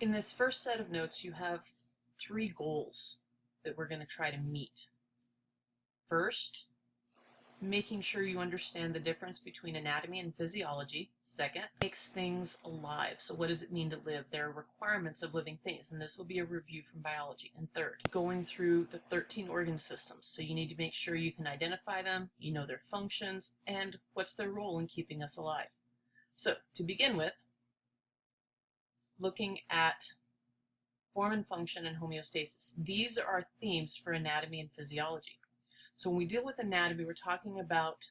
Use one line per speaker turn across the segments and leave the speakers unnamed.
In this first set of notes, you have three goals that we're going to try to meet. First, making sure you understand the difference between anatomy and physiology. Second, makes things alive. So what does it mean to live? There are requirements of living things, and this will be a review from biology. And third, going through the 13 organ systems. So you need to make sure you can identify them, you know their functions, and what's their role in keeping us alive. So to begin with, looking at form and function and homeostasis. These are our themes for anatomy and physiology. So when we deal with anatomy, we're talking about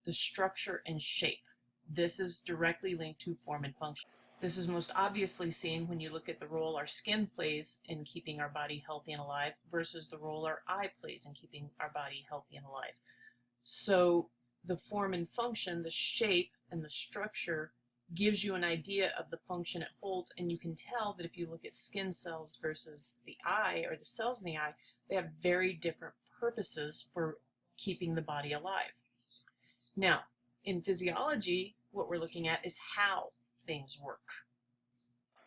the structure and shape. This is directly linked to form and function. This is most obviously seen when you look at the role our skin plays in keeping our body healthy and alive versus the role our eye plays in keeping our body healthy and alive. So the form and function, the shape and the structure gives you an idea of the function it holds, and you can tell that if you look at skin cells versus the eye or the cells in the eye, they have very different purposes for keeping the body alive. Now, in physiology, what we're looking at is how things work.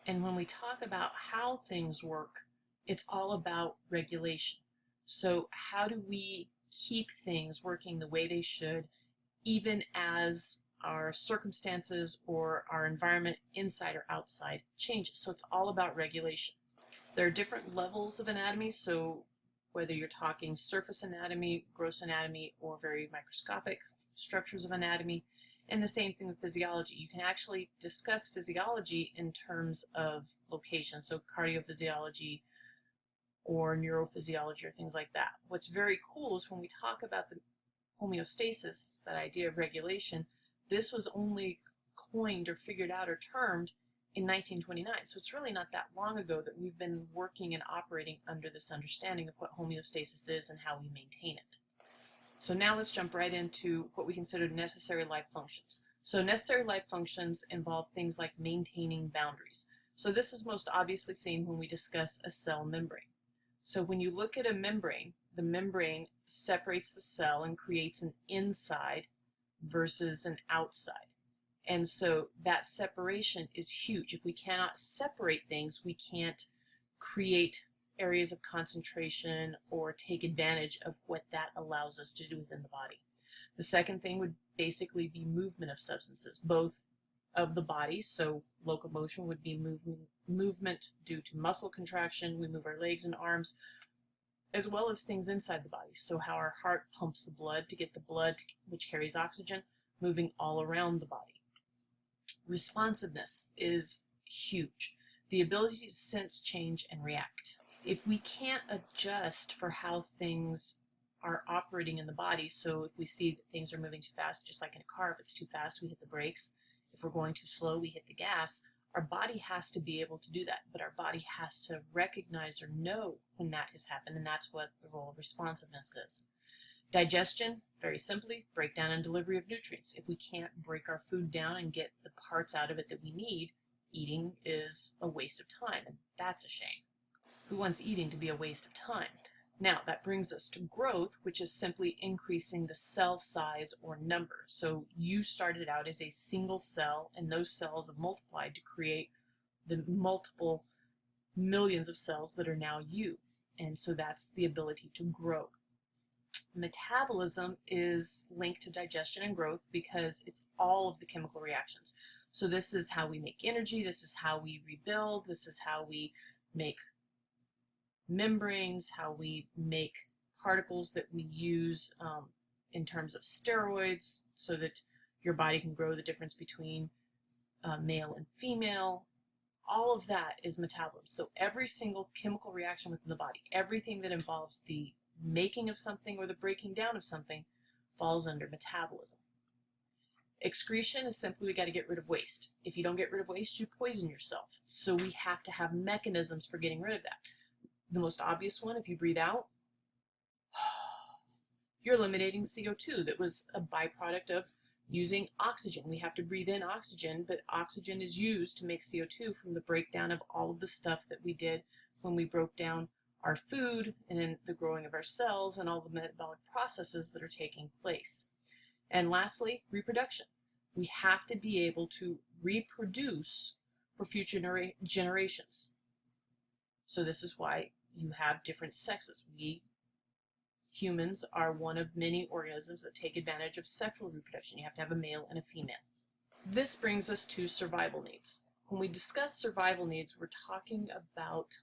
And when we talk about how things work, it's all about regulation. So how do we keep things working the way they should, even as our circumstances or our environment inside or outside changes? So it's all about regulation. There are different levels of anatomy, so whether you're talking surface anatomy, gross anatomy, or very microscopic structures of anatomy, and the same thing with physiology. You can actually discuss physiology in terms of location, so cardiophysiology or neurophysiology or things like that. What's very cool is when we talk about the homeostasis, that idea of regulation, this was only coined or figured out or termed in 1929. So it's really not that long ago that we've been working and operating under this understanding of what homeostasis is and how we maintain it. So now let's jump right into what we consider necessary life functions. So necessary life functions involve things like maintaining boundaries. So this is most obviously seen when we discuss a cell membrane. So when you look at a membrane, the membrane separates the cell and creates an inside versus an outside. And so that separation is huge. If we cannot separate things, we can't create areas of concentration or take advantage of what that allows us to do within the body. The second thing would basically be movement of substances, both of the body. So locomotion would be movement due to muscle contraction. We move our legs and arms, as well as things inside the body. So how our heart pumps the blood to get the blood, which carries oxygen, moving all around the body. Responsiveness is huge. The ability to sense change and react. If we can't adjust for how things are operating in the body, so if we see that things are moving too fast, just like in a car, if it's too fast, we hit the brakes. If we're going too slow, we hit the gas. Our body has to be able to do that, but our body has to recognize or know when that has happened, and that's what the role of responsiveness is. Digestion, very simply, breakdown and delivery of nutrients. If we can't break our food down and get the parts out of it that we need, eating is a waste of time, and that's a shame. Who wants eating to be a waste of time? Now, that brings us to growth, which is simply increasing the cell size or number. So you started out as a single cell, and those cells have multiplied to create the multiple millions of cells that are now you. And so that's the ability to grow. Metabolism is linked to digestion and growth because it's all of the chemical reactions. So this is how we make energy, this is how we rebuild, this is how we make membranes, how we make particles that we use in terms of steroids so that your body can grow, the difference between male and female. All of that is metabolism. So every single chemical reaction within the body, everything that involves the making of something or the breaking down of something falls under metabolism. Excretion is simply we got to get rid of waste. If you don't get rid of waste, you poison yourself. So we have to have mechanisms for getting rid of that. The most obvious one, if you breathe out, you're eliminating CO2 that was a byproduct of using oxygen. We have to breathe in oxygen, but oxygen is used to make CO2 from the breakdown of all of the stuff that we did when we broke down our food and in the growing of our cells and all the metabolic processes that are taking place. And lastly, reproduction. We have to be able to reproduce for future generations. So this is why you have different sexes. We humans are one of many organisms that take advantage of sexual reproduction. You have to have a male and a female. This brings us to survival needs. When we discuss survival needs, we're talking about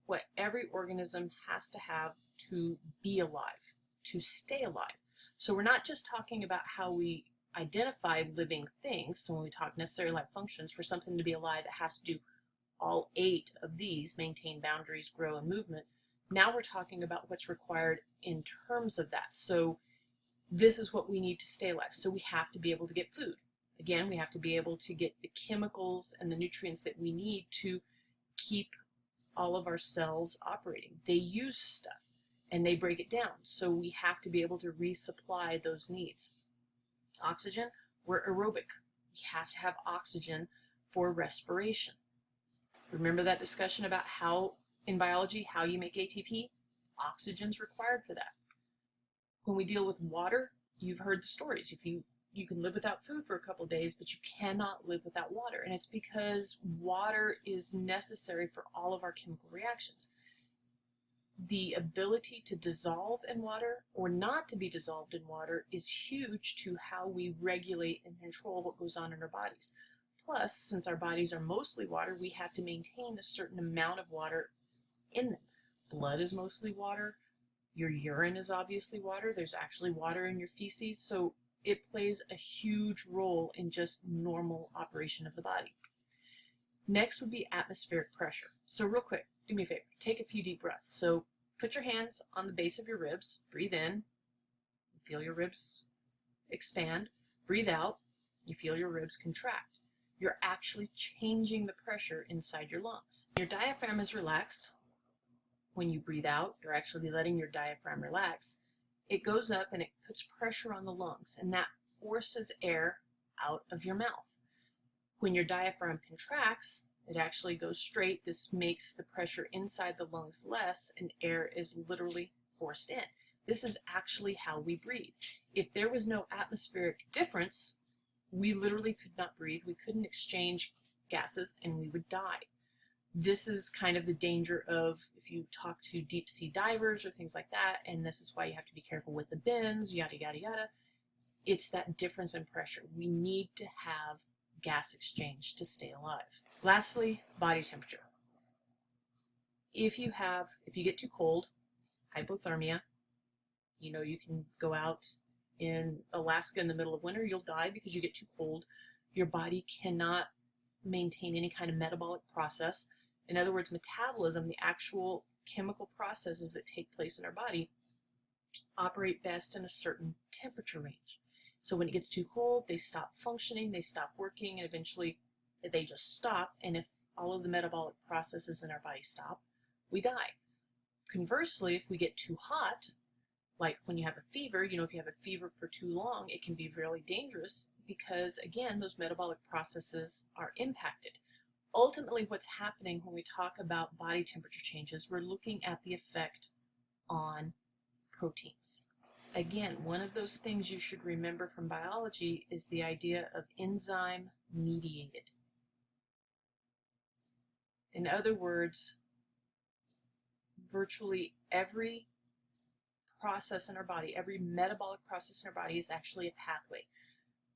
what every organism has to have to be alive, to stay alive. So we're not just talking about how we identify living things. So when we talk necessary life functions, for something to be alive, it has to do all 8 of these: maintain boundaries, grow, and movement. Now we're talking about what's required in terms of that. So this is what we need to stay alive. So we have to be able to get food. Again, we have to be able to get the chemicals and the nutrients that we need to keep all of our cells operating. They use stuff and they break it down. So we have to be able to resupply those needs. Oxygen, we're aerobic. We have to have oxygen for respiration. Remember that discussion about how, in biology, how you make ATP? Oxygen's required for that. When we deal with water, you've heard the stories. If you can live without food for a couple of days, but you cannot live without water. And it's because water is necessary for all of our chemical reactions. The ability to dissolve in water or not to be dissolved in water is huge to how we regulate and control what goes on in our bodies. Plus, since our bodies are mostly water, we have to maintain a certain amount of water in them. Blood is mostly water. Your urine is obviously water. There's actually water in your feces. So it plays a huge role in just normal operation of the body. Next would be atmospheric pressure. So real quick, do me a favor, take a few deep breaths. So put your hands on the base of your ribs, breathe in, you feel your ribs expand, breathe out, you feel your ribs contract. You're actually changing the pressure inside your lungs. Your diaphragm is relaxed. When you breathe out, you're actually letting your diaphragm relax. It goes up and it puts pressure on the lungs, and that forces air out of your mouth. When your diaphragm contracts, it actually goes straight. This makes the pressure inside the lungs less, and air is literally forced in. This is actually how we breathe. If there was no atmospheric difference, we literally could not breathe. We couldn't exchange gases, and we would die. This is kind of the danger of if you talk to deep sea divers or things like that, and this is why you have to be careful with the bends, yada, yada, yada. It's that difference in pressure. We need to have gas exchange to stay alive. Lastly, body temperature. If you get too cold, hypothermia, you can go out in Alaska in the middle of winter, you'll die because you get too cold. Your body cannot maintain any kind of metabolic process. In other words, metabolism, the actual chemical processes that take place in our body, operate best in a certain temperature range. So when it gets too cold, they stop functioning, they stop working, and eventually they just stop. And if all of the metabolic processes in our body stop, we die. Conversely, if we get too hot, like when you have a fever, if you have a fever for too long, it can be really dangerous because, again, those metabolic processes are impacted. Ultimately, what's happening when we talk about body temperature changes, we're looking at the effect on proteins. Again, one of those things you should remember from biology is the idea of enzyme mediated. In other words, virtually every process in our body, every metabolic process in our body is actually a pathway.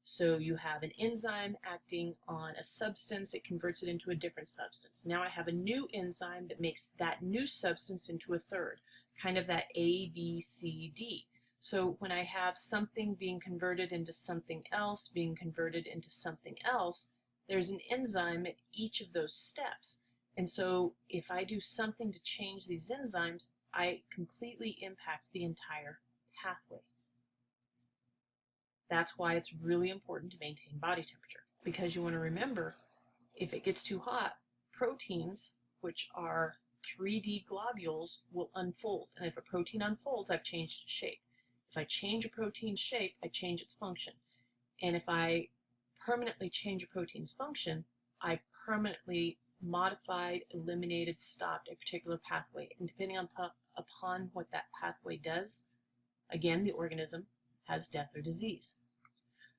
So you have an enzyme acting on a substance, it converts it into a different substance. Now I have a new enzyme that makes that new substance into a third, kind of that A, B, C, D. So when I have something being converted into something else, being converted into something else, there's an enzyme at each of those steps. And so if I do something to change these enzymes, I completely impact the entire pathway. That's why it's really important to maintain body temperature, because you want to remember, if it gets too hot, proteins, which are 3D globules, will unfold. And if a protein unfolds, I've changed its shape. If I change a protein's shape, I change its function. And if I permanently change a protein's function, I permanently modified, eliminated, stopped a particular pathway. And depending upon what that pathway does, again, the organism has death or disease.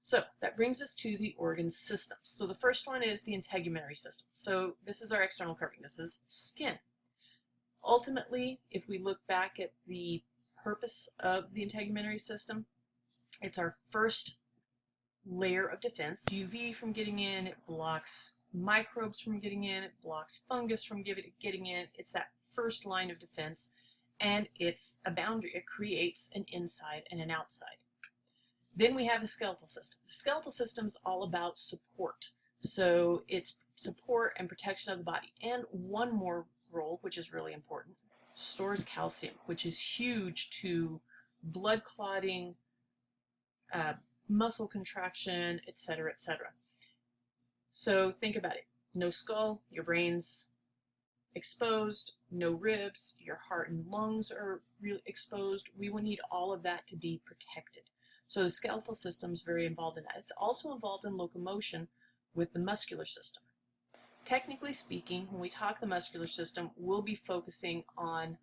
So that brings us to the organ systems. So the first one is the integumentary system. So this is our external covering. This is skin. Ultimately, if we look back at the purpose of the integumentary system, it's our first layer of defense. UV from getting in, it blocks microbes from getting in, it blocks fungus from getting in. It's that first line of defense, and it's a boundary. It creates an inside and an outside. Then we have the skeletal system. The skeletal system is all about support. So it's support and protection of the body. And one more role, which is really important, stores calcium, which is huge to blood clotting, muscle contraction, etc., etc. So think about it. No skull, your brain's exposed, no ribs, your heart and lungs are really exposed. We will need all of that to be protected. So the skeletal system is very involved in that. It's also involved in locomotion with the muscular system. Technically speaking, when we talk the muscular system, we'll be focusing on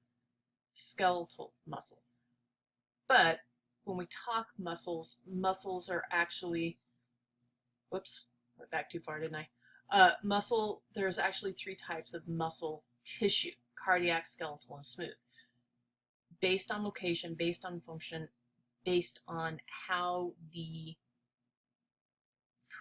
skeletal muscle. But when we talk muscles, muscles are actually, whoops, went back too far, didn't I? There's actually 3 types of muscle tissue: cardiac, skeletal, and smooth. Based on location, based on function, based on how the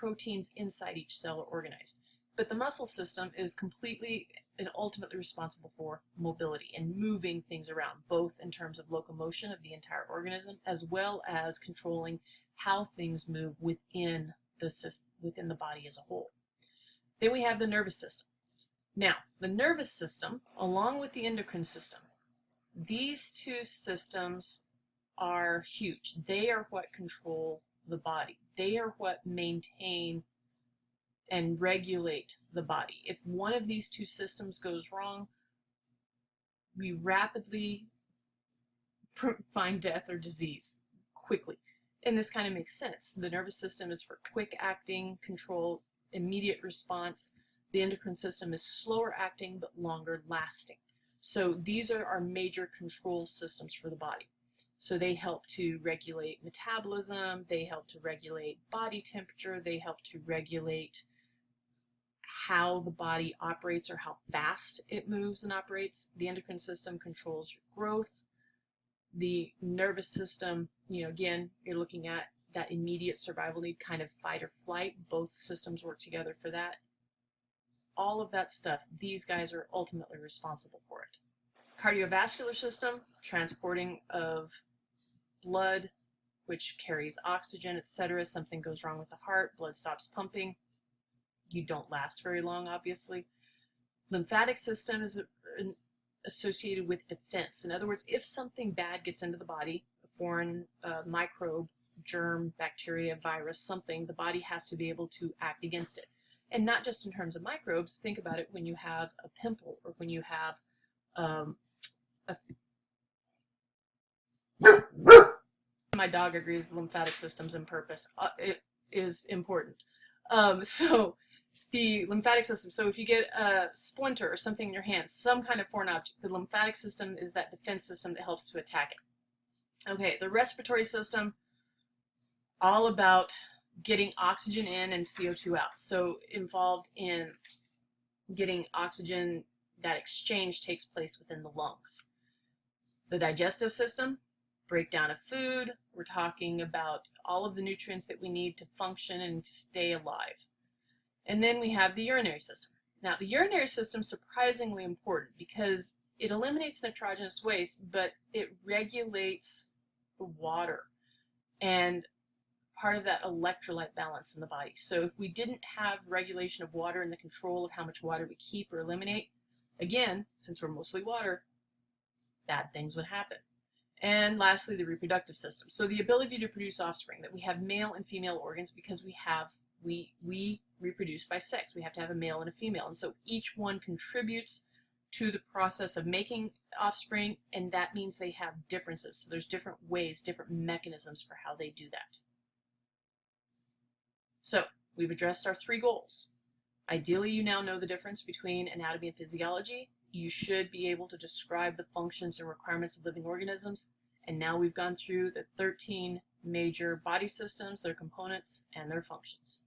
proteins inside each cell are organized. But the muscle system is completely and ultimately responsible for mobility and moving things around, both in terms of locomotion of the entire organism, as well as controlling how things move within the body as a whole. Then we have the nervous system. Now, the nervous system, along with the endocrine system, these 2 systems are huge. They are what control the body. They are what maintain and regulate the body. If one of these 2 systems goes wrong, we rapidly find death or disease quickly. And this kind of makes sense. The nervous system is for quick acting control, immediate response. The endocrine system is slower acting but longer lasting. So these are our major control systems for the body. So they help to regulate metabolism, they help to regulate body temperature, they help to regulate how the body operates or how fast it moves and operates. The endocrine system controls your growth. The nervous system, again, you're looking at that immediate survival need, kind of fight or flight. Both systems work together for that. All of that stuff, these guys are ultimately responsible for it. Cardiovascular system, transporting of blood, which carries oxygen, etc. Something goes wrong with the heart, blood stops pumping. You don't last very long, obviously. Lymphatic system is associated with defense. In other words, if something bad gets into the body, a foreign microbe, germ, bacteria, virus, something, the body has to be able to act against it. And not just in terms of microbes. Think about it when you have a pimple or when you have my dog agrees the lymphatic system's in purpose. It is important. So the lymphatic system, so if you get a splinter or something in your hand, some kind of foreign object, the lymphatic system is that defense system that helps to attack it. Okay, the respiratory system, all about getting oxygen in and CO2 out. So involved in getting oxygen, that exchange takes place within the lungs. The digestive system, breakdown of food. We're talking about all of the nutrients that we need to function and to stay alive. And then we have the urinary system. Now, the urinary system is surprisingly important because it eliminates nitrogenous waste, but it regulates the water and part of that electrolyte balance in the body. So if we didn't have regulation of water and the control of how much water we keep or eliminate, again, since we're mostly water, bad things would happen. And lastly, the reproductive system. So the ability to produce offspring, that we have male and female organs because we reproduce by sex. We have to have a male and a female. And so each one contributes to the process of making offspring, and that means they have differences. So there's different ways, different mechanisms for how they do that. So we've addressed our 3 goals. Ideally, you now know the difference between anatomy and physiology. You should be able to describe the functions and requirements of living organisms. And now we've gone through the 13 major body systems, their components, and their functions.